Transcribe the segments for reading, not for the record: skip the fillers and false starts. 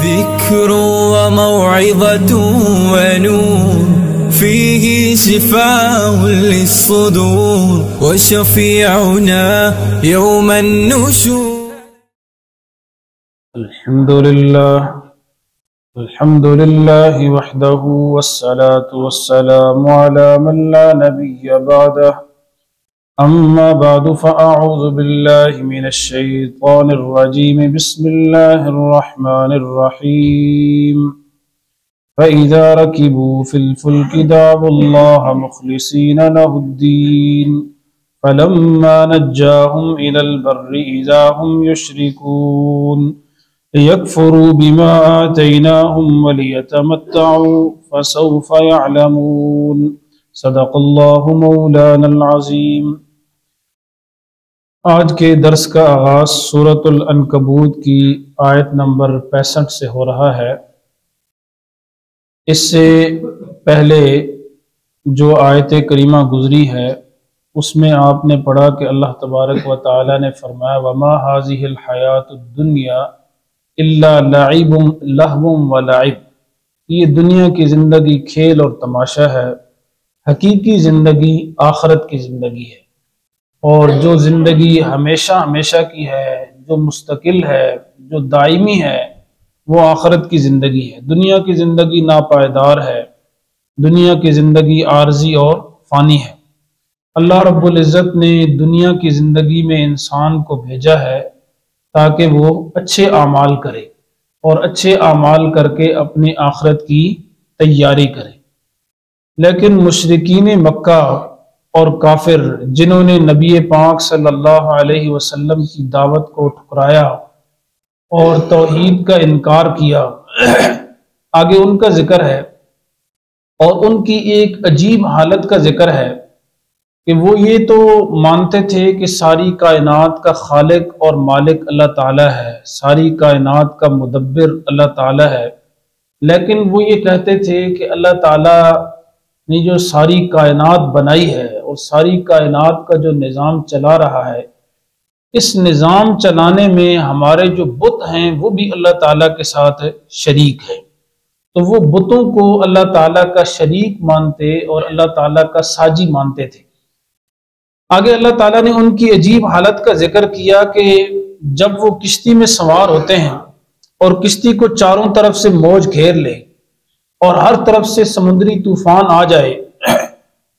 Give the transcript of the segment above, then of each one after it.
ذكر وموعظة ونور فيه شفاء للصدور وشفيعنا يوم النشور. الحمد لله وحده والصلاة والسلام على من لا نبي بعده. أما بعد فأعوذ بالله من الشيطان الرجيم. بسم الله الرحمن الرحيم. فإذا ركبوا في الفلك دعوا الله مخلصين له الدين فلما نجاهم إلى البر إذا هم يشركون ليكفروا بما آتيناهم وليتمتعوا فسوف يعلمون. صدق اللہ مولانا العظیم۔ آج کے درس کا آغاز سورۃ العنکبوت کی آیت نمبر 65 سے ہو رہا ہے۔ اس سے پہلے جو آیت کریمہ گزری ہے اس میں آپ نے پڑھا کہ اللہ تبارک و تعالی نے فرمایا وَمَا هَذِهِ الْحَيَاةُ الدُّنْيَا إِلَّا لَعِبٌ لَهْوٌ وَلَعِبٌ، یہ دنیا کی زندگی کھیل اور تماشا ہے، حقیقی زندگی آخرت کی زندگی ہے، اور جو زندگی ہمیشہ ہمیشہ کی ہے، جو مستقل ہے، جو دائمی ہے، وہ آخرت کی زندگی ہے۔ دنیا کی زندگی ناپائیدار ہے، دنیا کی زندگی عارضی اور فانی ہے۔ اللہ رب العزت نے دنیا کی زندگی میں انسان کو بھیجا ہے تاکہ وہ اچھے اعمال کرے اور اچھے اعمال کر کے اپنی آخرت کی تیاری کرے۔ لیکن مشرکین مکہ اور کافر جنہوں نے نبی پاک صلی اللہ علیہ وسلم کی دعوت کو ٹھکرایا اور توحید کا انکار کیا، آگے ان کا ذکر ہے اور ان کی ایک عجیب حالت کا ذکر ہے کہ وہ یہ تو مانتے تھے کہ ساری کائنات کا خالق اور مالک اللہ تعالیٰ ہے، ساری کائنات کا مدبر اللہ تعالیٰ ہے، لیکن وہ یہ کہتے تھے کہ اللہ تعالیٰ نے جو ساری کائنات بنائی ہے اور ساری کائنات کا جو نظام چلا رہا ہے، اس نظام چلانے میں ہمارے جو بت ہیں وہ بھی اللہ تعالیٰ کے ساتھ شریک ہیں، تو وہ بتوں کو اللہ تعالیٰ کا شریک مانتے اور اللہ تعالیٰ کا ساجی مانتے تھے۔ آگے اللہ تعالیٰ نے ان کی عجیب حالت کا ذکر کیا کہ جب وہ کشتی میں سوار ہوتے ہیں اور کشتی کو چاروں طرف سے موج گھیر لے اور ہر طرف سے سمندری طوفان آ جائے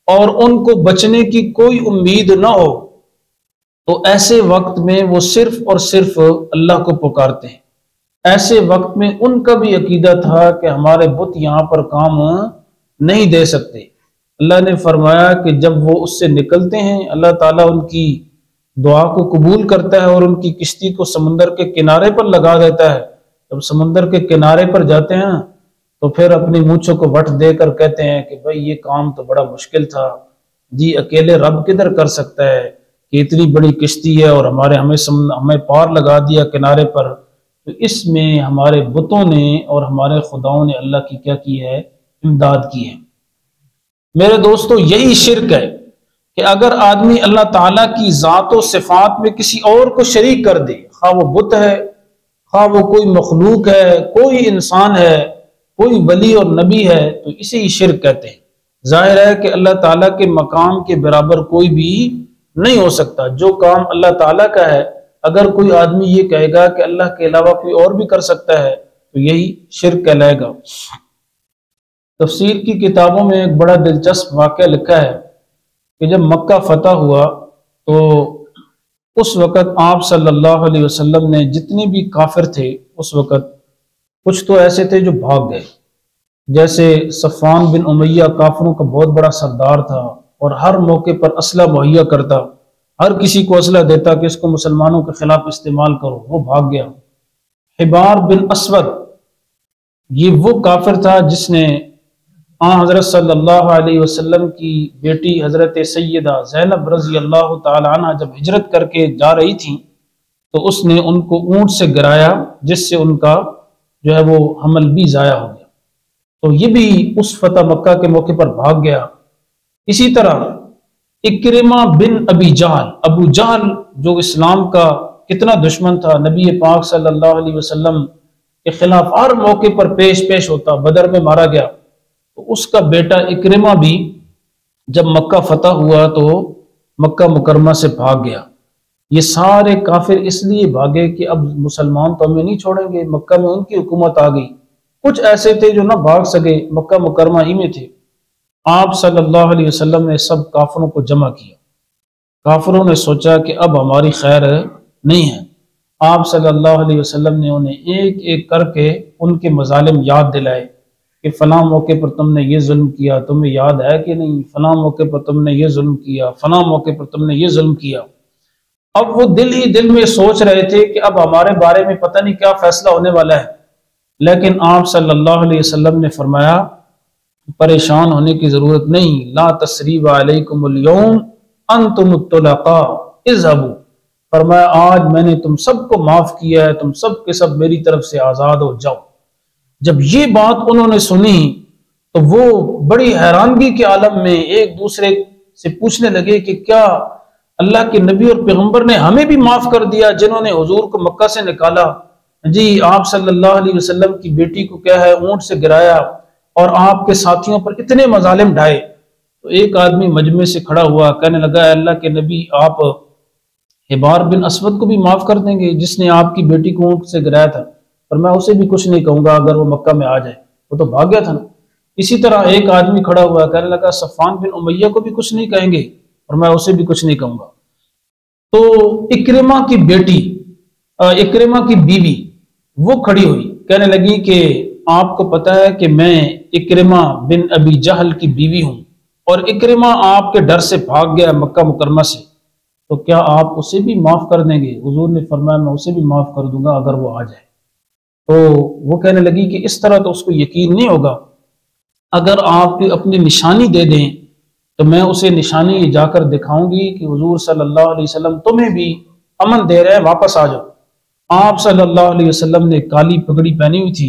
اور ان کو بچنے کی کوئی امید نہ ہو، تو ایسے وقت میں وہ صرف اور صرف اللہ کو پکارتے ہیں۔ ایسے وقت میں ان کا بھی عقیدہ تھا کہ ہمارے بت یہاں پر کام نہیں دے سکتے۔ اللہ نے فرمایا کہ جب وہ اس سے نکلتے ہیں اللہ تعالیٰ ان کی دعا کو قبول کرتا ہے اور ان کی کشتی کو سمندر کے کنارے پر لگا دیتا ہے۔ جب سمندر کے کنارے پر جاتے ہیں تو پھر اپنی مونچھوں کو وٹ دے کر کہتے ہیں کہ بھائی یہ کام تو بڑا مشکل تھا جی، اکیلے رب کدھر کر سکتا ہے کہ اتنی بڑی کشتی ہے اور ہمیں پار لگا دیا کنارے پر۔ تو اس میں ہمارے بتوں نے اور ہمارے خداؤں نے اللہ کی کیا کی ہے؟ امداد کی ہے۔ میرے دوستو، یہی شرک ہے کہ اگر آدمی اللہ تعالیٰ کی ذات و صفات میں کسی اور کو شریک کر دے، خواہ وہ بت ہے، خواہ وہ کوئی مخلوق ہے، کوئی انسان ہے، کوئی ولی اور نبی ہے، تو اسے ہی شرک کہتے ہیں۔ ظاہر ہے کہ اللہ تعالیٰ کے مقام کے برابر کوئی بھی نہیں ہو سکتا۔ جو کام اللہ تعالیٰ کا ہے اگر کوئی آدمی یہ کہے گا کہ اللہ کے علاوہ کوئی اور بھی کر سکتا ہے تو یہی شرک کہلائے گا۔ تفسیر کی کتابوں میں ایک بڑا دلچسپ واقعہ لکھا ہے کہ جب مکہ فتح ہوا تو اس وقت آپ صلی اللہ علیہ وسلم نے جتنے بھی کافر تھے اس وقت، کچھ تو ایسے تھے جو بھاگ گئے، جیسے صفوان بن امیہ کافروں کا بہت بڑا سردار تھا اور ہر موقع پر اسلحہ مہیا کرتا، ہر کسی کو اسلحہ دیتا کہ اس کو مسلمانوں کے خلاف استعمال کرو، وہ بھاگ گیا۔ حبار بن اسود یہ وہ کافر تھا جس نے حضرت صلی اللہ علیہ وسلم کی بیٹی حضرت سیدہ زینب رضی اللہ تعالی عنہ جب ہجرت کر کے جا رہی تھیں تو اس نے ان کو اونٹ سے گرایا جس سے ان کا جو ہے وہ حمل بھی ضائع ہو گیا، تو یہ بھی اس فتح مکہ کے موقع پر بھاگ گیا۔ اسی طرح اکرمہ بن ابی جہل، ابو جہل جو اسلام کا کتنا دشمن تھا، نبی پاک صلی اللہ علیہ وسلم کے خلاف ہر موقع پر پیش ہوتا، بدر میں مارا گیا، تو اس کا بیٹا اکرمہ بھی جب مکہ فتح ہوا تو مکہ مکرمہ سے بھاگ گیا۔ یہ سارے کافر اس لیے بھاگے کہ اب مسلمان تو ہمیں نہیں چھوڑیں گے، مکہ میں ان کی حکومت آ گئی۔ کچھ ایسے تھے جو نہ بھاگ سکے، مکہ مکرمہ ہی میں تھے۔ آپ صلی اللہ علیہ وسلم نے سب کافروں کو جمع کیا۔ کافروں نے سوچا کہ اب ہماری خیر نہیں ہے۔ آپ صلی اللہ علیہ وسلم نے انہیں ایک ایک کر کے ان کے مظالم یاد دلائے کہ فلاں موقع پر تم نے یہ ظلم کیا، تمہیں یاد ہے کہ نہیں؟ فلاں موقع پر تم نے یہ ظلم کیا، فلاں موقع پر تم نے یہ ظلم کیا۔ اب وہ دل ہی دل میں سوچ رہے تھے کہ اب ہمارے بارے میں پتہ نہیں کیا فیصلہ ہونے والا ہے، لیکن آپ صلی اللہ علیہ وسلم نے فرمایا پریشان ہونے کی ضرورت نہیں، لا تثریب علیکم اليوم انتم الطلقاء اذهبوا، فرمایا آج میں نے تم سب کو معاف کیا ہے، تم سب کے سب میری طرف سے آزاد ہو جاؤ۔ جب یہ بات انہوں نے سنی تو وہ بڑی حیرانگی کے عالم میں ایک دوسرے سے پوچھنے لگے کہ کیا اللہ کے نبی اور پیغمبر نے ہمیں بھی معاف کر دیا جنہوں نے حضور کو مکہ سے نکالا؟ جی آپ صلی اللہ علیہ وسلم کی بیٹی کو کیا ہے اونٹ سے گرایا اور آپ کے ساتھیوں پر اتنے مظالم ڈھائے۔ تو ایک آدمی مجمع سے کھڑا ہوا کہنے لگا اے اللہ کے نبی، آپ حبار بن اسود کو بھی معاف کر دیں گے جس نے آپ کی بیٹی کو اونٹ سے گرایا تھا؟ اور میں اسے بھی کچھ نہیں کہوں گا اگر وہ مکہ میں آ جائے، وہ تو بھاگ گیا تھا نا۔ اسی طرح ایک آدمی کھڑا ہوا کہنے لگا صفوان بن امیہ کو بھی کچھ نہیں کہیں گے اور میں اسے بھی کچھ نہیں کہوں گا۔ تو اکرمہ کی بیٹی، اکرمہ کی بیوی وہ کھڑی ہوئی کہنے لگی کہ آپ کو پتہ ہے کہ میں اکرمہ بن ابی جہل کی بیوی ہوں اور اکرمہ آپ کے ڈر سے بھاگ گیا مکہ مکرمہ سے، تو کیا آپ اسے بھی معاف کر دیں گے؟ حضور نے فرمایا میں اسے بھی معاف کر دوں گا اگر وہ آ جائے۔ تو وہ کہنے لگی کہ اس طرح تو اس کو یقین نہیں ہوگا، اگر آپ اپنی نشانی دے دیں تو میں اسے نشانی جا کر دکھاؤں گی کہ حضور صلی اللہ علیہ وسلم تمہیں بھی امن دے رہے ہیں، واپس آ جاؤ۔ آپ صلی اللہ علیہ وسلم نے کالی پگڑی پہنی ہوئی تھی،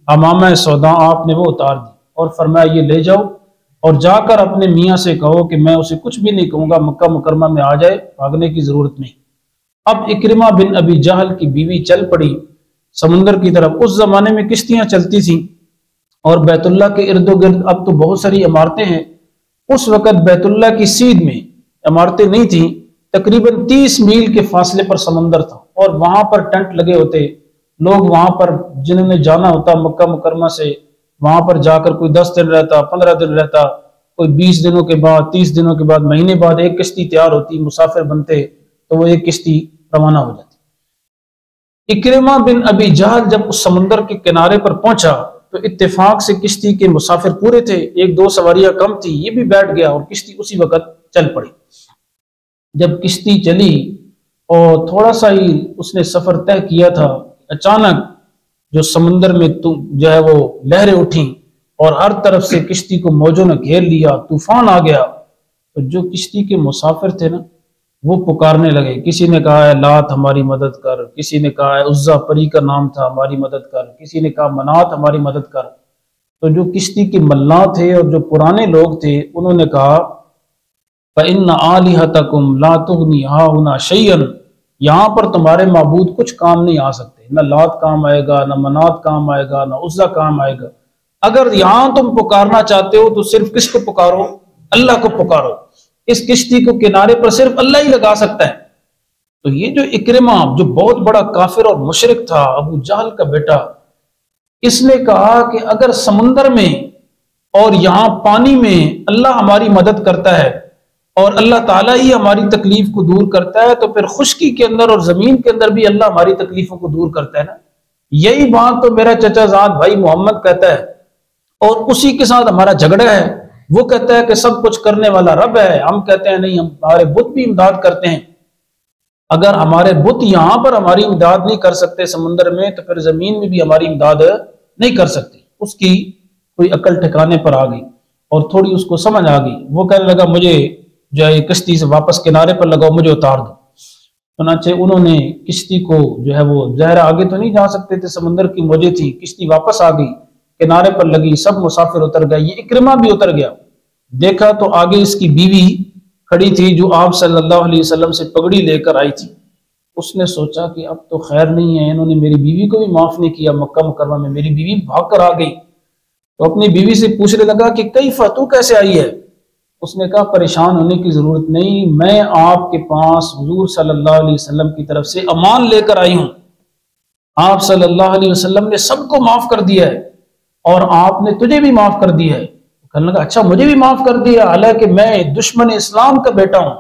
امامہ سودا آپ نے وہ اتار دی اور فرمایا یہ لے جاؤ اور جا کر اپنے میاں سے کہو کہ میں اسے کچھ بھی نہیں کہوں گا، مکہ مکرمہ میں آ جائے، بھاگنے کی ضرورت نہیں۔ اب اکرمہ بن ابی جہل کی بیوی چل پڑی سمندر کی طرف۔ اس زمانے میں کشتیاں چلتی تھیں اور بیت اللہ کے ارد و گرد اب تو بہت ساری عمارتیں ہیں، اس وقت بیت اللہ کی سیدھ میں عمارتیں نہیں تھیں، تقریباً 30 میل کے فاصلے پر سمندر تھا اور وہاں پر ٹینٹ لگے ہوتے، لوگ وہاں پر جنہوں نے جانا ہوتا مکہ مکرمہ سے وہاں پر جا کر کوئی 10 دن رہتا، 15 دن رہتا، کوئی 20 دنوں کے بعد، 30 دنوں کے بعد، مہینے بعد ایک کشتی تیار ہوتی، مسافر بنتے تو وہ ایک کشتی روانہ ہو جاتی۔ اکرمہ بن ابی جہل جب اس سمندر کے کنارے پر پہنچا تو اتفاق سے کشتی کے مسافر پورے تھے، ایک دو سواریاں کم تھی، یہ بھی بیٹھ گیا اور کشتی اسی وقت چل پڑی۔ جب کشتی چلی اور تھوڑا سا ہی اس نے سفر طے کیا تھا، اچانک جو سمندر میں جو ہے وہ لہریں اٹھیں اور ہر طرف سے کشتی کو موجوں نے گھیر لیا، طوفان آ گیا۔ تو جو کشتی کے مسافر تھے نا وہ پکارنے لگے، کسی نے کہا ہے لات ہماری مدد کر، کسی نے کہا ہے عزا پری کا نام تھا ہماری مدد کر، کسی نے کہا منات ہماری مدد کر۔ تو جو کشتی کے ملاح تھے اور جو پرانے لوگ تھے انہوں نے کہا فَإِنَّ آلِهَتَكُمْ لَا تُغْنِي هَاهُنَا شَيْئًا، یہاں پر تمہارے معبود کچھ کام نہیں آ سکتے، نہ لات کام آئے گا، نہ منات کام آئے گا، نہ عزا کام آئے گا۔ اگر یہاں تم پکارنا چاہتے ہو تو صرف کس کو پکارو؟ اللہ کو پکارو، اس کشتی کو کنارے پر صرف اللہ ہی لگا سکتا ہے۔ تو یہ جو اکرمہ جو بہت بڑا کافر اور مشرک تھا، ابو جہل کا بیٹا، اس نے کہا کہ اگر سمندر میں اور یہاں پانی میں اللہ ہماری مدد کرتا ہے اور اللہ تعالیٰ ہی ہماری تکلیف کو دور کرتا ہے تو پھر خشکی کے اندر اور زمین کے اندر بھی اللہ ہماری تکلیفوں کو دور کرتا ہے نا۔ یہی بات تو میرا چچا زاد بھائی محمد کہتا ہے اور اسی کے ساتھ ہمارا جھگڑا ہے۔ وہ کہتا ہے کہ سب کچھ کرنے والا رب ہے، ہم کہتے ہیں نہیں، ہمارے بت بھی امداد کرتے ہیں۔ اگر ہمارے بت یہاں پر ہماری امداد نہیں کر سکتے سمندر میں تو پھر زمین میں بھی ہماری امداد نہیں کر سکتے۔ اس کی کوئی عقل ٹھکانے پر آ گئی اور تھوڑی اس کو سمجھ آ گئی۔ وہ کہنے لگا مجھے جو ہے کشتی سے واپس کنارے پر لگاؤ، مجھے اتار دو۔ چنانچہ انہوں نے کشتی کو جو ہے وہ ظاہر آگے تو نہیں جا سکتے تھے، سمندر کی موجیں تھی، کشتی واپس آ گئی، کنارے پر لگی، سب مسافر اتر گئے، یہ اکرمہ بھی اتر گیا۔ دیکھا تو آگے اس کی بیوی کھڑی تھی جو آپ صلی اللہ علیہ وسلم سے پگڑی لے کر آئی تھی، اس نے سوچا کہ اب تو خیر نہیں ہے، انہوں نے میری بیوی کو بھی معاف نہیں کیا مکہ مکرمہ میں، میری بیوی بھاگ کر آ گئی۔ تو اپنی بیوی سے پوچھنے لگا کہ کیفا، تو کیسے آئی ہے؟ اس نے کہا پریشان ہونے کی ضرورت نہیں، میں آپ کے پاس حضور صلی اللہ علیہ وسلم کی طرف سے امان لے کر آئی ہوں، آپ صلی اللہ علیہ وسلم نے سب کو معاف کر دیا ہے اور آپ نے تجھے بھی معاف کر دیا ہے۔ کہنے لگا اچھا مجھے بھی معاف کر دیا، حالانکہ میں دشمن اسلام کا بیٹا ہوں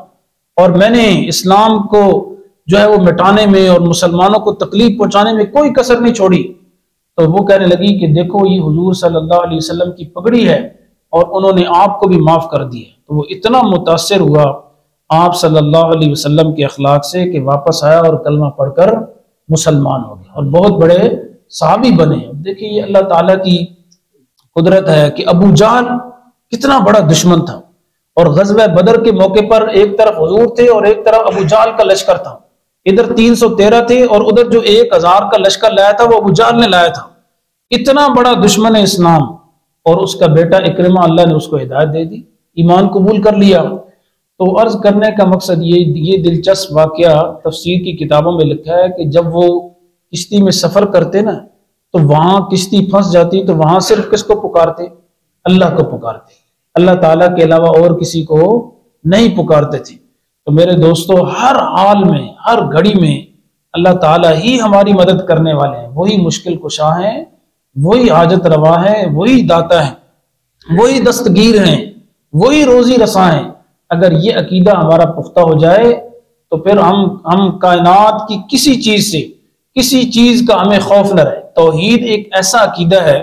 اور میں نے اسلام کو جو ہے وہ مٹانے میں اور مسلمانوں کو تکلیف پہنچانے میں کوئی کسر نہیں چھوڑی۔ تو وہ کہنے لگی کہ دیکھو یہ حضور صلی اللہ علیہ وسلم کی پگڑی ہے اور انہوں نے آپ کو بھی معاف کر دیا۔ تو وہ اتنا متاثر ہوا آپ صلی اللہ علیہ وسلم کے اخلاق سے کہ واپس آیا اور کلمہ پڑھ کر مسلمان ہو گیا اور بہت بڑے صحابی بنے۔ دیکھیے یہ اللہ تعالیٰ کی قدرت ہے کہ ابو جہل کتنا بڑا دشمن تھا، اور غزوہ بدر کے موقع پر ایک طرف حضور تھے اور ایک طرف ابو جہل کا لشکر تھا، ادھر 313 تھے اور ادھر جو 1000 کا لشکر لایا تھا وہ ابو جہل نے لایا تھا۔ اتنا بڑا دشمن اسلام، اور اس کا بیٹا اکرمہ اللہ نے اس کو ہدایت دے دی، ایمان قبول کر لیا۔ تو عرض کرنے کا مقصد یہ دلچسپ واقعہ تفسیر کی کتابوں میں لکھا ہے کہ جب وہ کشتی میں سفر کرتے نا تو وہاں کشتی پھنس جاتی تو وہاں صرف کس کو پکارتے؟ اللہ کو پکارتے، اللہ تعالیٰ کے علاوہ اور کسی کو نہیں پکارتے تھے۔ تو میرے دوستو ہر حال میں ہر گھڑی میں اللہ تعالیٰ ہی ہماری مدد کرنے والے ہیں، وہی مشکل کشا ہیں، وہی حاجت روا ہیں، وہی داتا ہیں، وہی دستگیر ہیں، وہی روزی رساں ہیں۔ اگر یہ عقیدہ ہمارا پختہ ہو جائے تو پھر ہم کائنات کی کسی چیز سے کسی چیز کا ہمیں خوف نہ رہے۔ توحید ایک ایسا عقیدہ ہے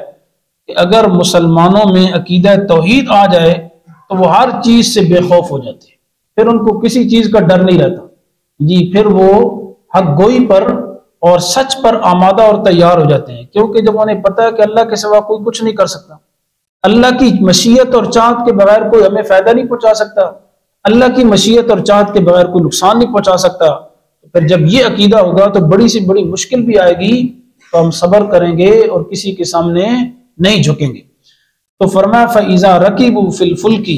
کہ اگر مسلمانوں میں عقیدہ توحید آ جائے تو وہ ہر چیز سے بے خوف ہو جاتے ہیں، پھر ان کو کسی چیز کا ڈر نہیں رہتا جی، پھر وہ حق گوئی پر اور سچ پر آمادہ اور تیار ہو جاتے ہیں، کیونکہ جب انہیں پتہ ہے کہ اللہ کے سوا کوئی کچھ نہیں کر سکتا، اللہ کی مشیت اور چاہت کے بغیر کوئی ہمیں فائدہ نہیں پہنچا سکتا، اللہ کی مشیت اور چاہت کے بغیر کوئی نقصان نہیں پہنچا سکتا، تو پھر جب یہ عقیدہ ہوگا تو بڑی سے بڑی مشکل بھی آئے گی تو ہم صبر کریں گے اور کسی کے سامنے نہیں جھکیں گے۔ تو فرمایا فَإِذَا رَكِبُوا فِي الْفُلْكِ،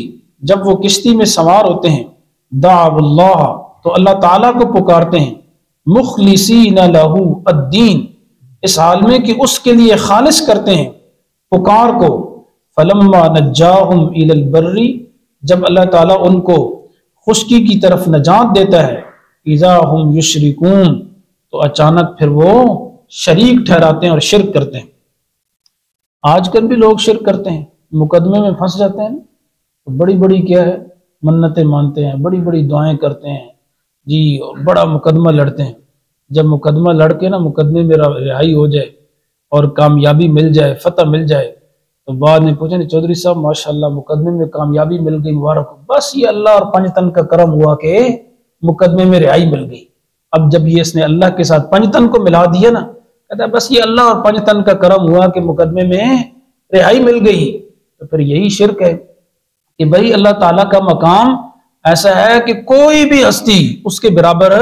جب وہ کشتی میں سوار ہوتے ہیں، دعوا اللہ، تو اللہ تعالیٰ کو پکارتے ہیں، مخلصین لہ الدین، اس حال میں کہ اس کے لیے خالص کرتے ہیں پکار کو، فلما نجاہم الی البر، جب اللہ تعالیٰ ان کو خشکی کی طرف نجات دیتا ہے، اذا ہم یشرکون، تو اچانک پھر وہ شریک ٹھہراتے ہیں اور شرک کرتے ہیں۔ آج کل بھی لوگ شرک کرتے ہیں، مقدمے میں پھنس جاتے ہیں، بڑی بڑی کیا ہے منتیں مانتے ہیں، بڑی بڑی دعائیں کرتے ہیں جی، بڑا مقدمہ لڑتے ہیں۔ جب مقدمہ لڑ کے نا مقدمے میں رہائی ہو جائے اور کامیابی مل جائے، فتح مل جائے، تو بعد میں پوچھیں چودھری صاحب ماشاءاللہ مقدمے میں کامیابی مل گئی، مبارک ہو، بس یہ اللہ اور پنجتن کا کرم ہوا کہ مقدمے میں رہائی مل گئی۔ اب جب یہ اس نے اللہ کے ساتھ پنجتن کو ملا دیا نا، کہتا ہے بس یہ اللہ اور پنجتن کا کرم ہوا کہ مقدمے میں رہائی مل گئی، تو پھر یہی شرک ہے کہ بھائی اللہ تعالیٰ کا مقام ایسا ہے کہ کوئی بھی ہستی اس کے برابر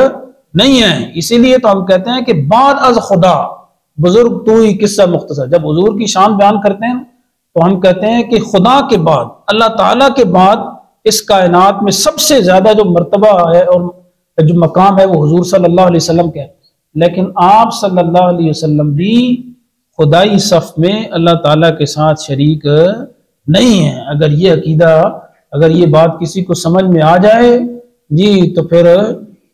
نہیں ہے۔ اسی لیے تو ہم کہتے ہیں کہ بعد از خدا بزرگ تو ہی قصہ مختصر، جب حضور کی شان بیان کرتے ہیں تو ہم کہتے ہیں کہ خدا کے بعد، اللہ تعالیٰ کے بعد اس کائنات میں سب سے زیادہ جو مرتبہ ہے اور جو مقام ہے وہ حضور صلی اللہ علیہ وسلم کا ہے، لیکن آپ صلی اللہ علیہ وسلم بھی خدائی صف میں اللہ تعالیٰ کے ساتھ شریک نہیں ہے۔ اگر یہ عقیدہ، اگر یہ بات کسی کو سمجھ میں آ جائے جی تو پھر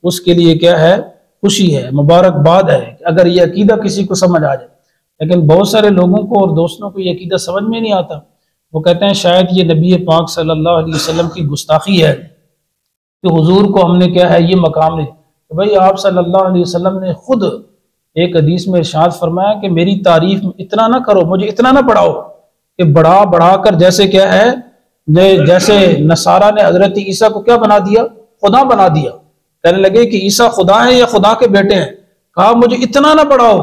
اس کے لیے کیا ہے، خوشی ہے، مبارکباد ہے اگر یہ عقیدہ کسی کو سمجھ آ جائے۔ لیکن بہت سارے لوگوں کو اور دوستوں کو یہ عقیدہ سمجھ میں نہیں آتا، وہ کہتے ہیں شاید یہ نبی پاک صلی اللہ علیہ وسلم کی گستاخی ہے کہ حضور کو ہم نے کیا ہے یہ مقام نہیں۔ تو بھائی آپ صلی اللہ علیہ وسلم نے خود ایک حدیث میں ارشاد فرمایا کہ میری تعریف اتنا نہ کرو، مجھے اتنا نہ پڑھاؤ کہ بڑھا کر جیسے کیا ہے، جیسے نصارہ نے حضرت عیسیٰ کو کیا بنا دیا، خدا بنا دیا، کہنے لگے کہ عیسیٰ خدا ہے یا خدا کے بیٹے ہیں۔ کہا مجھے اتنا نہ بڑھاؤ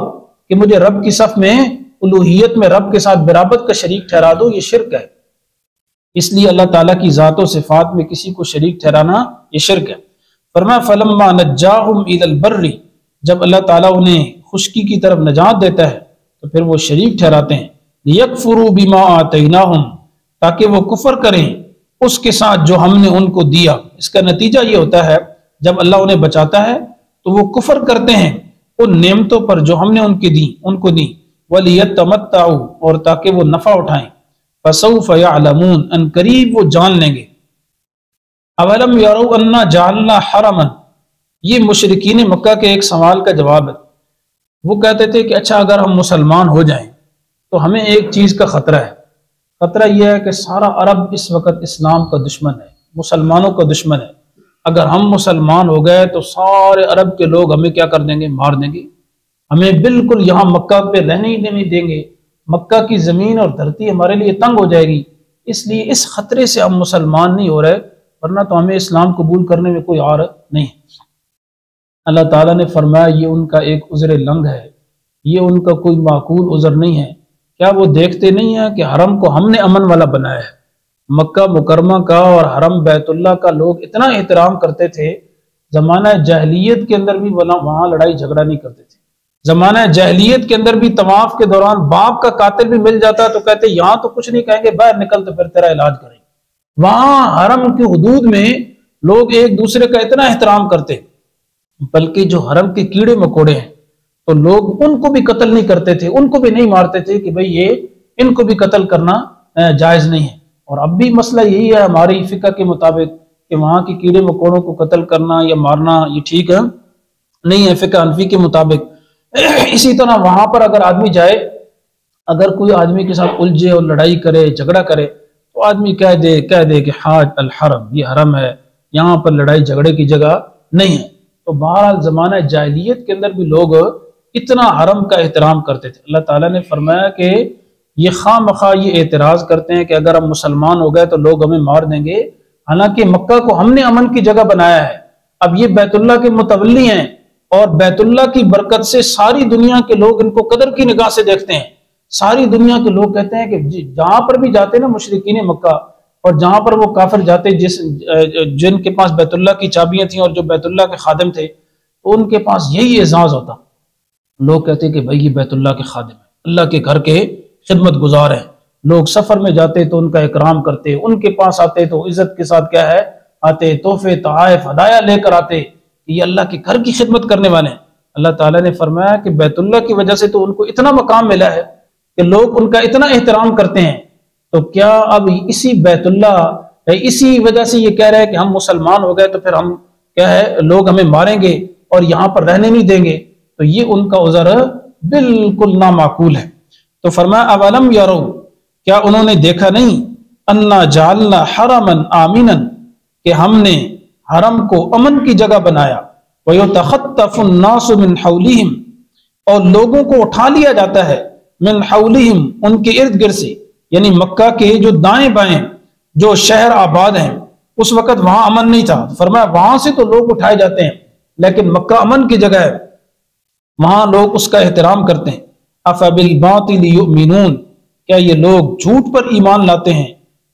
کہ مجھے رب کی صف میں الوہیت میں رب کے ساتھ برابت کا شریک ٹھہرا دو، یہ شرک ہے۔ اس لیے اللہ تعالیٰ کی ذات و صفات میں کسی کو شریک ٹھہرانا یہ شرک ہے۔ فرمایا فلما نجاہم الی البر، جب اللہ تعالیٰ انہیں خشکی کی طرف نجات دیتا ہے تو پھر وہ شریک ٹھہراتے ہیں، لیکفروا بما آتیناہم، تاکہ وہ کفر کریں اس کے ساتھ جو ہم نے ان کو دیا۔ اس کا نتیجہ یہ ہوتا ہے جب اللہ انہیں بچاتا ہے تو وہ کفر کرتے ہیں ان نعمتوں پر جو ہم نے ان کو دی وَلِيَتَّمَتَّعُوا اور تاکہ وہ نفع اٹھائیں فَسَوْفَ يَعْلَمُونَ ان قریب وہ جان لیں گے اولم يروا انا جعلنا حرما، یہ مشرکین مکہ کے ایک سوال کا جواب ہے۔ وہ کہتے تھے کہ اچھا اگر ہم مسلمان ہو جائیں تو ہمیں ایک چیز کا خطرہ ہے، خطرہ یہ ہے کہ سارا عرب اس وقت اسلام کا دشمن ہے، مسلمانوں کا دشمن ہے۔ اگر ہم مسلمان ہو گئے تو سارے عرب کے لوگ ہمیں کیا کر دیں گے، مار دیں گے، ہمیں بالکل یہاں مکہ پہ رہنے ہی نہیں دیں گے، مکہ کی زمین اور دھرتی ہمارے لیے تنگ ہو جائے گی، اس لیے اس خطرے سے ہم مسلمان نہیں ہو رہے، ورنہ تو ہمیں اسلام قبول کرنے میں کوئی عار نہیں۔ اللہ تعالیٰ نے فرمایا یہ ان کا ایک عذر لنگ ہے، یہ ان کا کوئی معقول عذر نہیں ہے۔ کیا وہ دیکھتے نہیں ہیں کہ حرم کو ہم نے امن والا بنایا ہے؟ مکہ مکرمہ کا اور حرم بیت اللہ کا لوگ اتنا احترام کرتے تھے، زمانہ جاہلیت کے اندر بھی وہاں لڑائی جھگڑا نہیں کرتے تھے۔ زمانہ جاہلیت کے اندر بھی طواف کے دوران باپ کا قاتل بھی مل جاتا تو کہتے یہاں تو کچھ نہیں کہیں گے، باہر نکل تو پھر تیرا علاج کریں۔ وہاں حرم کی حدود میں لوگ ایک دوسرے کا اتنا احترام کرتے، بلکہ جو حرم کے کیڑے مکوڑے ہیں تو لوگ ان کو بھی قتل نہیں کرتے تھے، ان کو بھی نہیں مارتے تھے کہ بھئی یہ ان کو بھی قتل کرنا جائز نہیں ہے۔ اور اب بھی مسئلہ یہی ہے ہماری فقہ کے مطابق کہ وہاں کے کیڑے مکوڑوں کو قتل کرنا یا مارنا یہ ٹھیک ہے نہیں ہے فقہ حنفی کے مطابق۔ اسی طرح وہاں پر اگر آدمی جائے، اگر کوئی آدمی کے ساتھ الجھے اور لڑائی کرے جھگڑا کرے تو آدمی کہہ دے کہ حاج الحرم، یہ حرم ہے، یہاں پر لڑائی جھگڑے کی جگہ نہیں ہے۔ تو بہرحال زمانہ جاہلیت کے اندر بھی لوگ اتنا حرم کا احترام کرتے تھے۔ اللہ تعالیٰ نے فرمایا کہ یہ خواہ مخواہ یہ اعتراض کرتے ہیں کہ اگر ہم مسلمان ہو گئے تو لوگ ہمیں مار دیں گے، حالانکہ مکہ کو ہم نے امن کی جگہ بنایا ہے۔ اب یہ بیت اللہ کے متولی ہیں اور بیت اللہ کی برکت سے ساری دنیا کے لوگ ان کو قدر کی نگاہ سے دیکھتے ہیں۔ ساری دنیا کے لوگ کہتے ہیں کہ جہاں پر بھی جاتے نا مشرکین مکہ، اور جہاں پر وہ کافر جاتے جن کے پاس بیت اللہ کی چابیاں تھیں اور جو بیت اللہ کے خادم تھے، تو ان کے پاس یہی اعزاز ہوتا، لوگ کہتے کہ بھائی یہ بیت اللہ کے خادم ہیں، اللہ کے گھر کے خدمت گزار ہیں۔ لوگ سفر میں جاتے تو ان کا اکرام کرتے، ان کے پاس آتے تو عزت کے ساتھ کیا ہے آتے، تحفے تحائف ہدایہ لے کر آتے کہ یہ اللہ کے گھر کی خدمت کرنے والے ہیں۔ اللہ تعالیٰ نے فرمایا کہ بیت اللہ کی وجہ سے تو ان کو اتنا مقام ملا ہے کہ لوگ ان کا اتنا احترام کرتے ہیں، تو کیا اب اسی بیت اللہ اسی وجہ سے یہ کہہ رہے ہیں کہ ہم مسلمان ہو گئے تو پھر ہم کیا ہے لوگ ہمیں ماریں گے اور یہاں پر رہنے نہیں دیں گے؟ تو یہ ان کا عذر بالکل نامعقول ہے۔ تو فرمایا اولم یرو، کیا انہوں نے دیکھا نہیں، انا جعلنا حرما آمنا، کہ ہم نے حرم کو امن کی جگہ بنایا، وَيُتَخَطَّفُ النَّاسُ مِنْ حَوْلِهِمْ، اور لوگوں کو اٹھا لیا جاتا ہے من حولہم، ان کے ارد گرد سے، یعنی مکہ کے جو دائیں بائیں جو شہر آباد ہیں اس وقت وہاں امن نہیں تھا، فرمایا وہاں سے تو لوگ اٹھائے جاتے ہیں، لیکن مکہ امن کی جگہ ہے، وہاں لوگ اس کا احترام کرتے ہیں۔ أَفَبِالْبَاطِلِ يُؤْمِنُونَ، کیا یہ لوگ جھوٹ پر ایمان لاتے ہیں،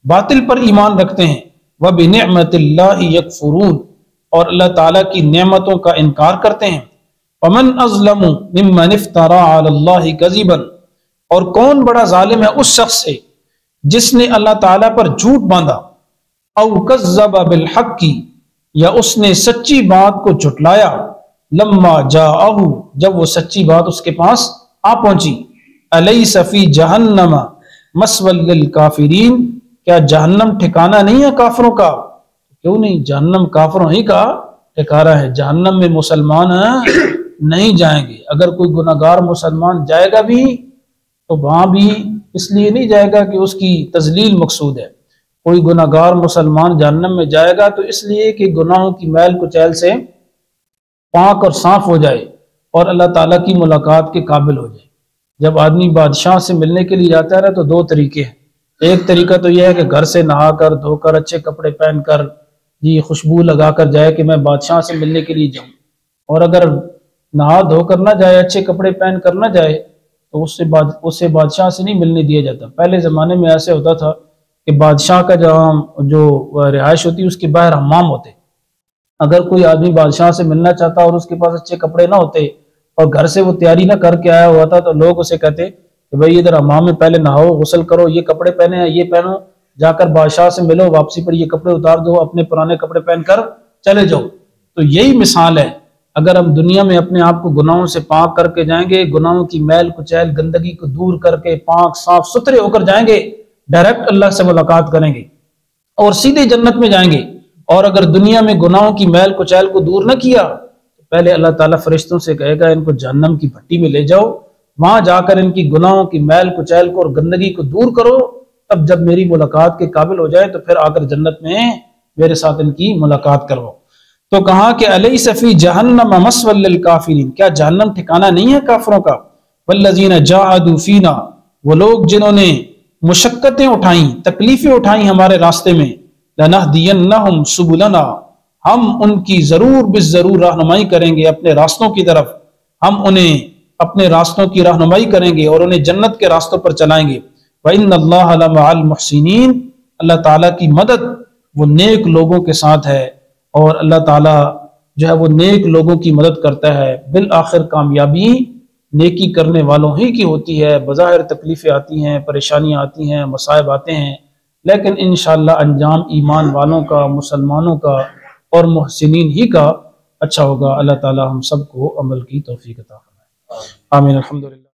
باطل پر ایمان رکھتے ہیں، وَبِنِعْمَةِ اللَّهِ يَكْفُرُونَ، اور اللہ تعالیٰ کی نعمتوں کا انکار کرتے ہیں۔ وَمَنْ أَظْلَمُ مِمَّنِ افْتَرَىٰ عَلَى اللَّهِ كَذِبًا، اور کون بڑا ظالم ہے اس شخص سے جس نے اللہ تعالیٰ پر جھوٹ باندھا، او کذب بالحق، یا اس نے سچی بات کو جھٹلایا، لما جاءہ، جب وہ سچی بات اس کے پاس آ پہنچی، الیس فی جہنم مثوی للکافرین، کیا جہنم ٹھکانہ نہیں ہے کافروں کا؟ کیوں نہیں، جہنم کافروں ہی کا ٹھکانہ ہے، جہنم میں مسلمان نہیں جائیں گے۔ اگر کوئی گناہگار مسلمان جائے گا بھی تو وہاں بھی اس لیے نہیں جائے گا کہ اس کی تذلیل مقصود ہے، کوئی گناہگار مسلمان جہنم میں جائے گا تو اس لیے کہ گناہوں کی میل کچیل سے پاک اور صاف ہو جائے اور اللہ تعالیٰ کی ملاقات کے قابل ہو جائے۔ جب آدمی بادشاہ سے ملنے کے لیے جاتا ہے تو دو طریقے ہیں، ایک طریقہ تو یہ ہے کہ گھر سے نہا کر دھو کر اچھے کپڑے پہن کر خوشبو لگا کر جائے کہ میں بادشاہ سے ملنے کے لیے جاؤں، اور اگر نہا دھو کر نہ جائے، اچھے کپڑے پہن کر نہ جائے تو اس سے بادشاہ سے نہیں ملنے دیا جاتا۔ پہلے زمانے میں ایسے ہوتا تھا کہ بادشاہ کا جو رہائش ہوتی اس کے باہر حمام ہوتے، اگر کوئی آدمی بادشاہ سے ملنا چاہتا اور اس کے پاس اچھے کپڑے نہ ہوتے اور گھر سے وہ تیاری نہ کر کے آیا ہوا تھا تو لوگ اسے کہتے کہ بھئی ادھر حمام میں پہلے نہاؤ، غسل کرو، یہ کپڑے پہنے ہیں یہ پہنو، جا کر بادشاہ سے ملو، واپسی پر یہ کپڑے اتار دو، اپنے پرانے کپڑے پہن کر چلے جاؤ۔ تو یہی مثال ہے اگر ہم دنیا میں اپنے آپ کو گناہوں سے پاک کر کے جائیں گے، گناہوں کی میل کچیل گندگی کو دور کر کے پاک صاف ستھرے ہو کر جائیں گے، ڈائریکٹ اللہ سے ملاقات کریں گے اور سیدھے جنت میں جائیں گے۔ اور اگر دنیا میں گناہوں کی میل کچیل کو دور نہ کیا تو پہلے اللہ تعالیٰ فرشتوں سے کہے گا ان کو جہنم کی بھٹی میں لے جاؤ، وہاں جا کر ان کی گناہوں کی میل کچیل کو اور گندگی کو دور کرو، تب جب میری ملاقات کے قابل ہو جائے تو پھر آ کر جنت میں میرے ساتھ ان کی ملاقات کرو۔ تو کہا کہ الیس فی جہنم مثوی للکافرین، کیا جہنم ٹھکانہ نہیں ہے کافروں کا؟ والذین جاہدوا فینا، وہ لوگ جنہوں نے مشقتیں اٹھائیں، تکلیفیں اٹھائیں ہمارے راستے میں، لنہدینہم سبلنا، ہم ان کی ضرور بالضرور رہنمائی کریں گے اپنے راستوں کی طرف، ہم انہیں اپنے راستوں کی رہنمائی کریں گے اور انہیں جنت کے راستوں پر چلائیں گے۔ وَإِنَّ اللَّهَ لَمَعَ الْمُحْسِنِينَ، اللہ تعالیٰ کی مدد وہ نیک لوگوں کے ساتھ ہے، اور اللہ تعالیٰ جو ہے وہ نیک لوگوں کی مدد کرتا ہے۔ بالآخر کامیابی نیکی کرنے والوں ہی کی ہوتی ہے۔ بظاہر تکلیفیں آتی ہیں، پریشانیاں آتی ہیں، مصائب آتے ہیں، لیکن انشاءاللہ انجام ایمان والوں کا، مسلمانوں کا اور محسنین ہی کا اچھا ہوگا۔ اللہ تعالیٰ ہم سب کو عمل کی توفیق عطا فرمائے، آمین۔ الحمدللہ۔